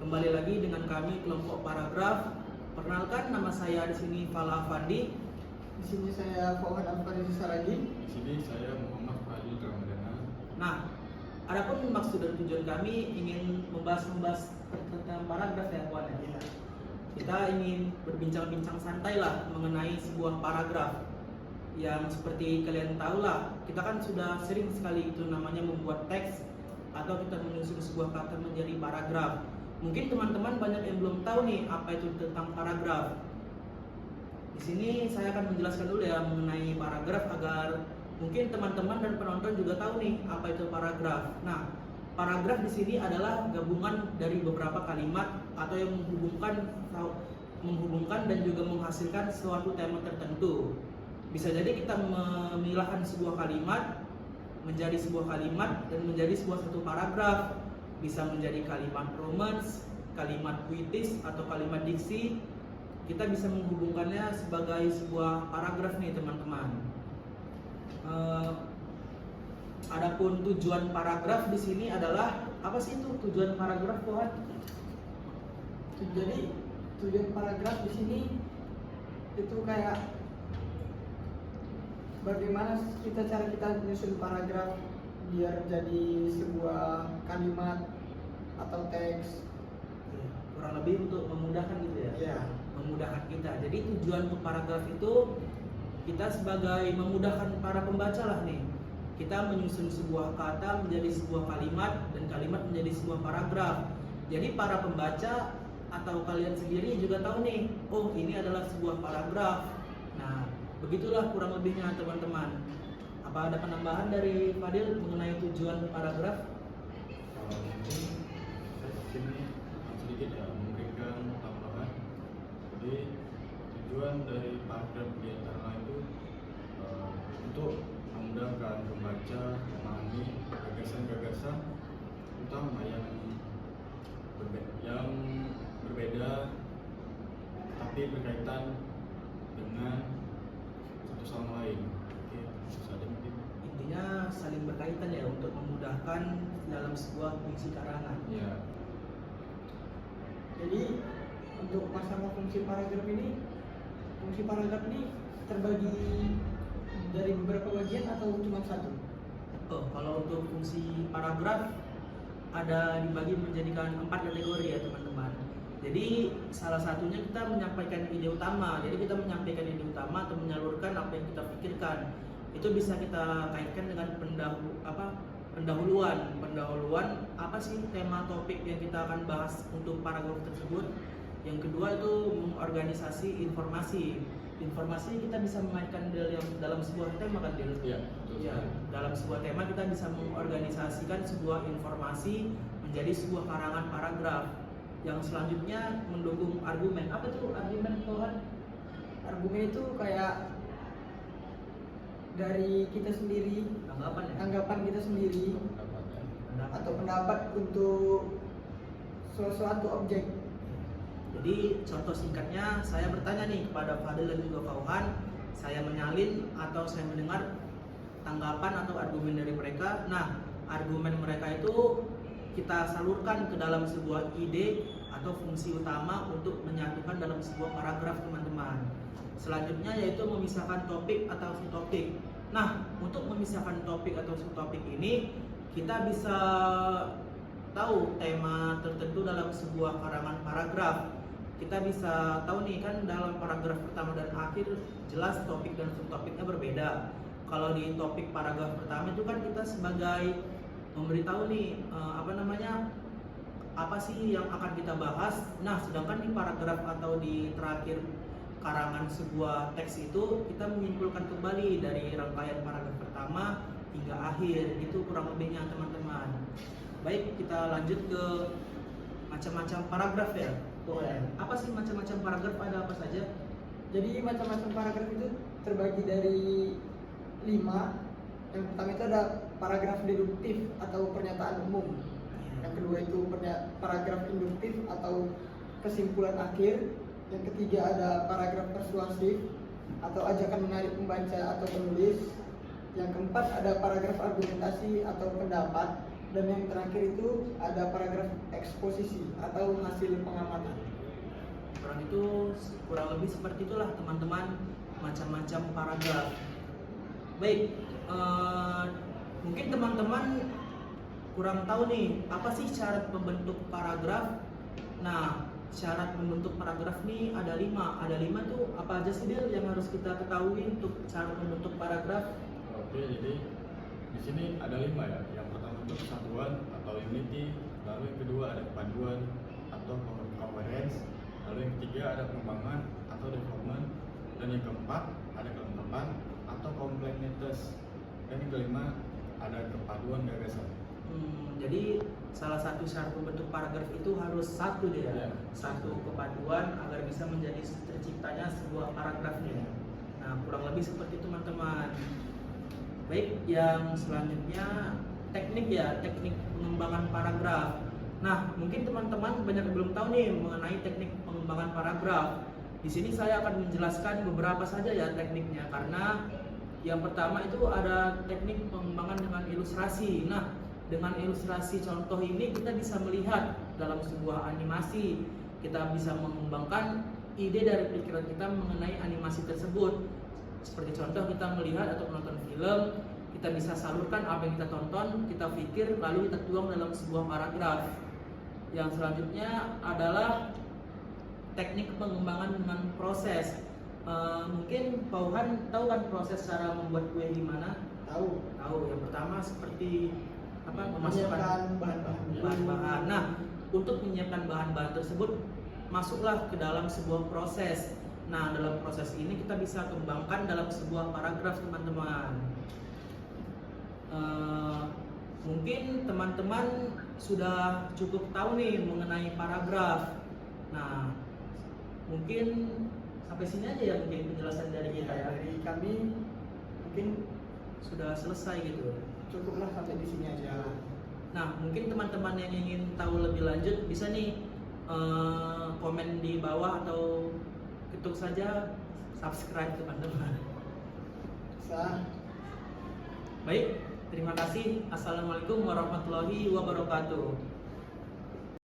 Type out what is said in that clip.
Kembali lagi dengan kami kelompok paragraf. Perkenalkan, nama saya di sini Fala Afandi. Di sini saya Fauhan Afandi Saragi. Di sini saya Muhammad Fadil Ramadana. Nah, adapun maksud dan tujuan kami ingin membahas tentang paragraf ya kawan ya. Kita ingin berbincang-bincang santai lah mengenai sebuah paragraf yang seperti kalian tahu lah, kita kan sudah sering sekali itu namanya membuat teks atau kita menyusun sebuah kata menjadi paragraf. Mungkin teman-teman banyak yang belum tahu nih apa itu tentang paragraf. Di sini saya akan menjelaskan dulu ya mengenai paragraf agar mungkin teman-teman dan penonton juga tahu nih apa itu paragraf. Nah, paragraf di sini adalah gabungan dari beberapa kalimat atau yang menghubungkan dan juga menghasilkan suatu tema tertentu. Bisa jadi kita memilahkan sebuah kalimat menjadi sebuah kalimat dan menjadi sebuah satu paragraf. Bisa menjadi kalimat romance, kalimat puitis atau kalimat diksi. Kita bisa menghubungkannya sebagai sebuah paragraf nih teman-teman. Adapun tujuan paragraf di sini adalah apa sih itu tujuan paragraf, Tuhan? Jadi tujuan paragraf di sini itu kayak bagaimana cara kita menyusun paragraf biar jadi sebuah kalimat atau teks. Kurang lebih untuk memudahkan gitu ya. Iya. Memudahkan kita. Jadi tujuan untuk paragraf itu kita sebagai memudahkan para pembaca lah nih. Kita menyusun sebuah kata menjadi sebuah kalimat dan kalimat menjadi sebuah paragraf. Jadi para pembaca atau kalian sendiri juga tahu nih, oh ini adalah sebuah paragraf. Nah, begitulah kurang lebihnya teman-teman. Apa ada penambahan dari Fadil mengenai tujuan paragraf? Mungkin saya di sini sedikit ya memberikan tambahan. Jadi tujuan dari paragraf di antara lain itu untuk memudahkan pembaca memahami gagasan-gagasan utama yang berbeda tapi berkaitan dengan satu sama lain. Oke, itu saja mungkin. Intinya saling berkaitan ya untuk memudahkan dalam sebuah fungsi karangan. Ya. Jadi untuk masalah fungsi paragraf ini terbagi dari beberapa bagian atau cuma satu? Oh, kalau untuk fungsi paragraf ada dibagi menjadikan 4 kategori ya teman-teman. Jadi salah satunya kita menyampaikan ide utama. Jadi kita menyampaikan ide utama atau menyalurkan apa yang kita pikirkan. Itu bisa kita kaitkan dengan pendahuluan apa sih tema topik yang kita akan bahas untuk paragraf tersebut. Yang kedua itu mengorganisasi informasi kita bisa mengaitkan dalam sebuah tema kan Dil? Iya, Ya, dalam sebuah tema kita bisa mengorganisasikan sebuah informasi menjadi sebuah karangan paragraf. Yang selanjutnya mendukung argumen. Apa itu argumen, Tuhan? Argumen itu kayak dari kita sendiri, anggapan kita sendiri atau pendapat untuk suatu objek. Jadi contoh singkatnya, saya bertanya nih kepada Fadil dan juga Fauhan, saya menyalin atau saya mendengar tanggapan atau argumen dari mereka. Nah, argumen mereka itu kita salurkan ke dalam sebuah ide atau fungsi utama untuk menyatukan dalam sebuah paragraf teman-teman. Selanjutnya yaitu memisahkan topik atau subtopik. Nah, untuk memisahkan topik atau subtopik ini kita bisa tahu tema tertentu dalam sebuah karangan paragraf. Kita bisa tahu nih kan dalam paragraf pertama dan akhir jelas topik dan subtopiknya berbeda. Kalau di topik paragraf pertama itu kan kita sebagai memberitahu nih apa sih yang akan kita bahas. Nah, sedangkan di paragraf atau di terakhir karangan sebuah teks itu kita menyimpulkan kembali dari rangkaian paragraf pertama hingga akhir. Itu kurang lebihnya teman-teman. Baik, kita lanjut ke macam-macam paragraf ya. Apa sih macam-macam paragraf, ada apa saja? Jadi macam-macam paragraf itu terbagi dari 5. Yang pertama itu ada paragraf deduktif atau pernyataan umum. Yang kedua itu paragraf induktif atau kesimpulan akhir. Yang ketiga ada paragraf persuasif atau ajakan menarik pembaca atau penulis. Yang keempat ada paragraf argumentasi atau pendapat. Dan yang terakhir itu ada paragraf eksposisi atau hasil pengamatan. Kurang lebih seperti itulah teman-teman, macam-macam paragraf. Baik, mungkin teman-teman kurang tahu nih apa sih syarat membentuk paragraf. Nah, syarat membentuk paragraf nih ada 5. Ada 5 tuh apa aja sih Del yang harus kita ketahui untuk cara membentuk paragraf? Oke, jadi di sini ada 5 ya. Yang pertama itu kesatuan atau unity, lalu yang kedua ada kepaduan atau coherence, lalu yang ketiga ada pengembangan atau development, dan yang keempat ada kelengkapan atau completeness, dan yang kelima ada kepaduan gagasan. Jadi salah satu syarat membentuk paragraf itu harus satu deh ya, Ya. satu kepaduan agar bisa menjadi terciptanya sebuah paragraf nih. Nah, kurang lebih seperti itu teman-teman. Baik, yang selanjutnya teknik pengembangan paragraf. Nah, mungkin teman-teman banyak yang belum tahu nih mengenai teknik pengembangan paragraf. Di sini saya akan menjelaskan beberapa saja ya tekniknya, karena yang pertama itu ada teknik pengembangan dengan ilustrasi. Nah, dengan ilustrasi contoh ini kita bisa melihat dalam sebuah animasi, kita bisa mengembangkan ide dari pikiran kita mengenai animasi tersebut. Seperti contoh kita melihat atau menonton film, kita bisa salurkan apa yang kita tonton, kita pikir, lalu kita tuang dalam sebuah paragraf. Yang selanjutnya adalah teknik pengembangan dengan proses. Mungkin Pauhan tahu kan proses cara membuat kue gimana? Tahu. Yang pertama seperti Menyiapkan memasukkan bahan-bahan. bahan-bahan. Nah, untuk menyiapkan bahan-bahan tersebut masuklah ke dalam sebuah proses. Nah, dalam proses ini kita bisa kembangkan dalam sebuah paragraf teman-teman. Mungkin teman-teman sudah cukup tahu nih mengenai paragraf. Nah, mungkin sampai sini aja ya mungkin penjelasan dari kita ya. Dari kami mungkin Sudah selesai gitu. cukuplah sampai di sini aja. Nah, mungkin teman-teman yang ingin tahu lebih lanjut bisa nih komen di bawah atau ketuk saja subscribe teman-teman. Sah. Baik, terima kasih. Assalamualaikum warahmatullahi wabarakatuh.